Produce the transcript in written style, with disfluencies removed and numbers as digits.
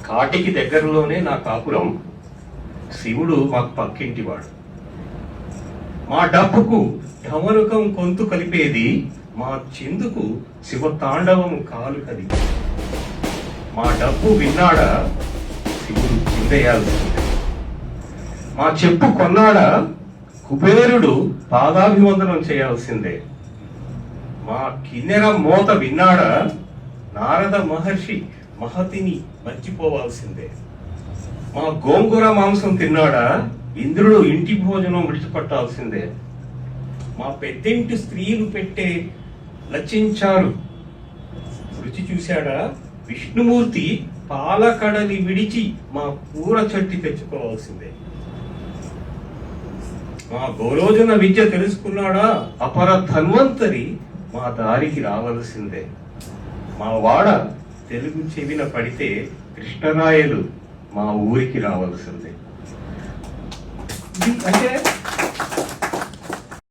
కాటికి దగ్గరలోనే నా కాపురం. శివుడు మాకు పక్కింటివాడు. మా డబ్బుకు ఢమరుకం కొంతు కలిపేది, మా చిందుకు శివతాండవం కాలు కది. మా డబ్బు విన్నాడా శివుడు చిందేయాల్సిందే. మా చెప్పు కొన్నాడా కుబేరుడు పాదాభివందనం చేయాల్సిందే. మా కిన్నెర మోత విన్నాడా నారద మహర్షి మహతిని మర్చిపోవాల్సిందే. మా గోంగూర మాంసం తిన్నాడా ఇంద్రుడు ఇంటి భోజనం విడిచిపట్టాల్సిందే. మా పెద్దింటి స్త్రీలు పెట్టే లచ్చించారు రుచి చూశాడా విష్ణుమూర్తి పాలకడలి విడిచి మా కూర చట్టి తెచ్చుకోవాల్సిందే. మా గోరోజన విద్య తెలుసుకున్నాడా అపర ధన్వంతరి మా దారికి రావలసిందే. మా వాడ తెలుగు చెవిన పడితే కృష్ణరాయలు మా ఊరికి రావాల్సిందే. అంటే